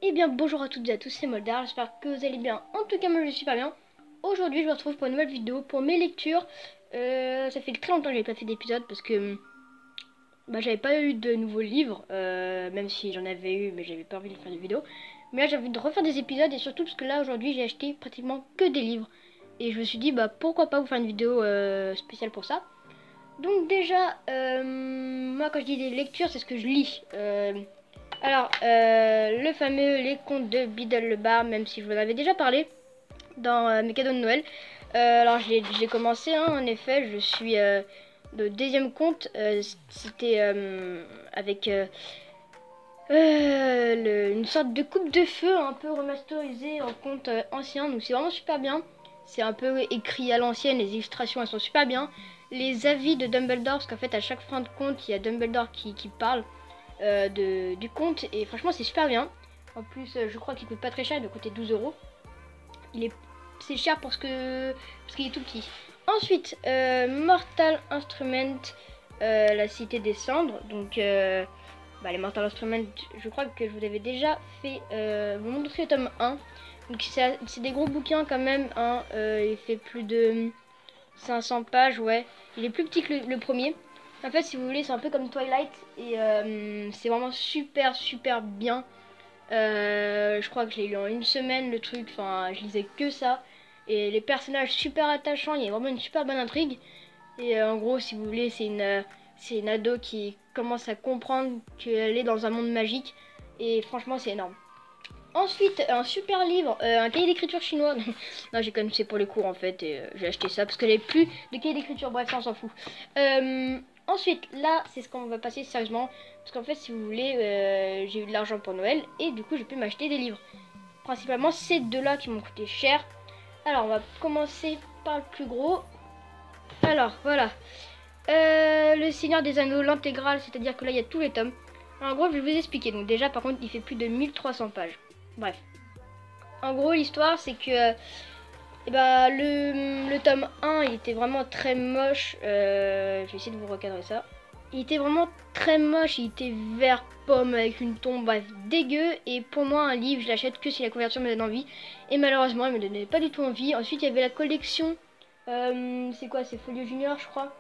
Eh bien bonjour à toutes et à tous, c'est Moldar, j'espère que vous allez bien. En tout cas moi je suis pas bien. Aujourd'hui je vous retrouve pour une nouvelle vidéo, pour mes lectures. Ça fait très longtemps que j'avais pas fait d'épisode parce que j'avais pas eu de nouveaux livres, même si j'en avais eu mais j'avais pas envie de faire des vidéos. Mais là j'ai envie de refaire des épisodes et surtout parce que là aujourd'hui j'ai acheté pratiquement que des livres. Et je me suis dit pourquoi pas vous faire une vidéo spéciale pour ça. Donc déjà, moi quand je dis des lectures c'est ce que je lis. Le fameux Les Contes de Biddle le Bar, même si je vous en avais déjà parlé dans mes cadeaux de Noël. J'ai commencé, hein, en effet, je suis le deuxième conte, c'était avec une sorte de coupe de feu un peu remasterisée en conte ancien, donc c'est vraiment super bien. C'est un peu écrit à l'ancienne, les illustrations elles sont super bien. Les avis de Dumbledore, parce qu'en fait à chaque fin de conte il y a Dumbledore qui parle du conte et franchement c'est super bien. En plus je crois qu'il coûte pas très cher, il doit coûter 12 euros. C'est cher parce qu'il est tout petit. Ensuite Mortal Instrument, la cité des cendres. Donc les Mortal Instruments, je crois que je vous avais déjà fait vous montrer le tome 1. Donc c'est des gros bouquins quand même, hein. Il fait plus de 500 pages, ouais. Il est plus petit que le premier. En fait, si vous voulez, c'est un peu comme Twilight. Et c'est vraiment super bien. Je crois que je l'ai lu en une semaine, le truc. Enfin, je lisais que ça. Et les personnages super attachants. Il y a vraiment une super bonne intrigue. Et en gros, si vous voulez, c'est une ado qui commence à comprendre qu'elle est dans un monde magique. Et franchement, c'est énorme. Ensuite, un super livre, un cahier d'écriture chinois. Non, j'ai quand même c'est pour les cours en fait. Et j'ai acheté ça parce qu'elle n'avait plus de cahier d'écriture. Bref, ça on s'en fout. Ensuite, là, c'est ce qu'on va passer sérieusement. Parce qu'en fait, si vous voulez, j'ai eu de l'argent pour Noël. Et du coup, j'ai pu m'acheter des livres. Principalement, ces deux-là qui m'ont coûté cher. Alors, on va commencer par le plus gros. Alors, voilà. Le Seigneur des Anneaux, l'intégrale, c'est-à-dire que là, il y a tous les tomes. Alors, en gros, je vais vous expliquer. Donc déjà, par contre, il fait plus de 1300 pages. Bref. En gros, l'histoire, c'est que le tome 1, il était vraiment très moche. Je vais essayer de vous recadrer ça. Il était vraiment très moche. Il était vert pomme avec une tombe, bref, dégueu. Et pour moi, un livre, je l'achète que si la couverture me donne envie. Et malheureusement, elle me donnait pas du tout envie. Ensuite, il y avait la collection. C'est quoi? C'est Folio Junior, je crois.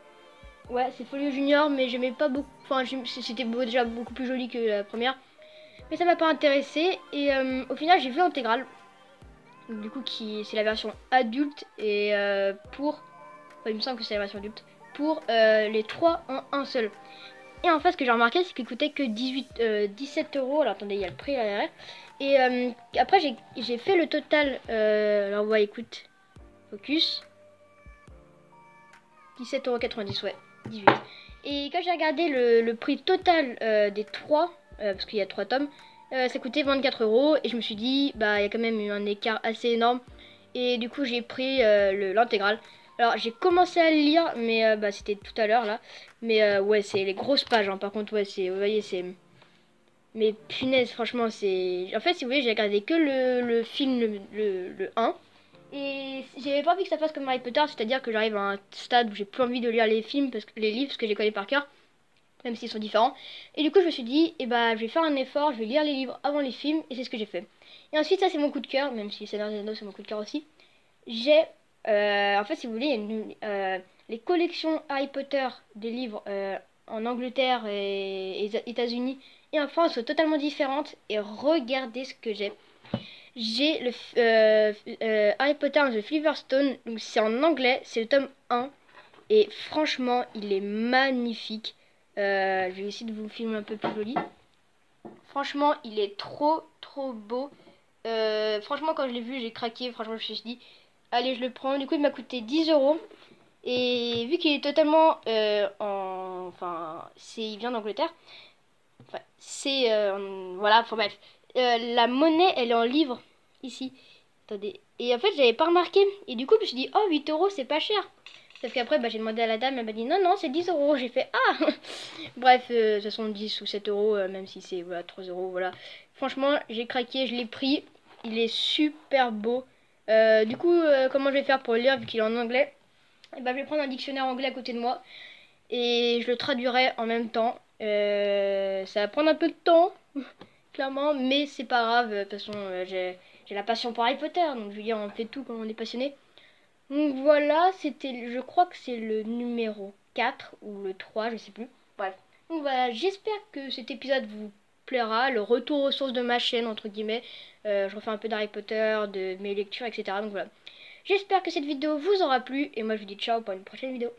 Ouais, c'est Folio Junior, mais j'aimais pas beaucoup. Enfin, c'était déjà beaucoup plus joli que la première. Mais ça m'a pas intéressé. Et au final, j'ai vu l'intégrale. Du coup, c'est la version adulte. Et il me semble que c'est la version adulte. Pour les trois en un seul. Et en fait, ce que j'ai remarqué, c'est qu'il coûtait que 17 euros. Alors attendez, il y a le prix là derrière. Et après, j'ai fait le total. Alors, ouais, écoute. Focus. 17,90 €, ouais. 18. Et quand j'ai regardé le prix total des trois, parce qu'il y a 3 tomes, ça coûtait 24 euros. Et je me suis dit, il y a quand même eu un écart assez énorme. Et du coup, j'ai pris l'intégrale. Alors, j'ai commencé à le lire, mais c'était tout à l'heure là. Mais ouais, c'est les grosses pages, hein. Par contre, ouais, vous voyez, c'est. Mais punaise, franchement, c'est. En fait, si vous voulez, j'ai regardé que le film, le 1. Et j'avais pas envie que ça fasse comme Harry Potter, c'est-à-dire que j'arrive à un stade où j'ai plus envie de lire les films, les livres, parce que je les connais par cœur, même s'ils sont différents. Et du coup, je me suis dit, je vais faire un effort, je vais lire les livres avant les films, et c'est ce que j'ai fait. Et ensuite, ça c'est mon coup de cœur, même si Seigneur des Anneaux c'est mon coup de cœur aussi. En fait, si vous voulez, il y a les collections Harry Potter des livres en Angleterre et États-Unis et en France sont totalement différentes. Et regardez ce que j'ai. J'ai le Harry Potter and the Philosopher's Stone, donc c'est en anglais, c'est le tome 1. Et franchement, il est magnifique. Je vais essayer de vous filmer un peu plus joli. Franchement, il est trop beau. Franchement, quand je l'ai vu, j'ai craqué. Franchement, je me suis dit, allez, je le prends. Du coup, il m'a coûté 10 euros. Et vu qu'il est totalement il vient d'Angleterre. Enfin, voilà, enfin bref. La monnaie, elle est en livres, ici. Attendez. Et en fait, j'avais pas remarqué. Et du coup, je me suis dit, oh, 8 euros, c'est pas cher. Sauf qu'après, j'ai demandé à la dame, elle m'a dit, non, c'est 10 euros. J'ai fait, ah. Bref, ce sont 10 ou 7 euros, même si c'est 3 euros, voilà. Franchement, j'ai craqué, je l'ai pris. Il est super beau. Du coup, comment je vais faire pour le lire, vu qu'il est en anglais? Je vais prendre un dictionnaire anglais à côté de moi. Et je le traduirai en même temps. Ça va prendre un peu de temps. clairement, mais c'est pas grave, de toute façon, j'ai la passion pour Harry Potter, donc je veux dire, on fait tout quand on est passionné. Donc voilà, c'était, je crois que c'est le numéro 4 ou le 3, je sais plus. Bref. Donc voilà, j'espère que cet épisode vous plaira, le retour aux sources de ma chaîne, entre guillemets. Je refais un peu d'Harry Potter, de mes lectures, etc. Donc voilà. J'espère que cette vidéo vous aura plu, et moi je vous dis ciao pour une prochaine vidéo.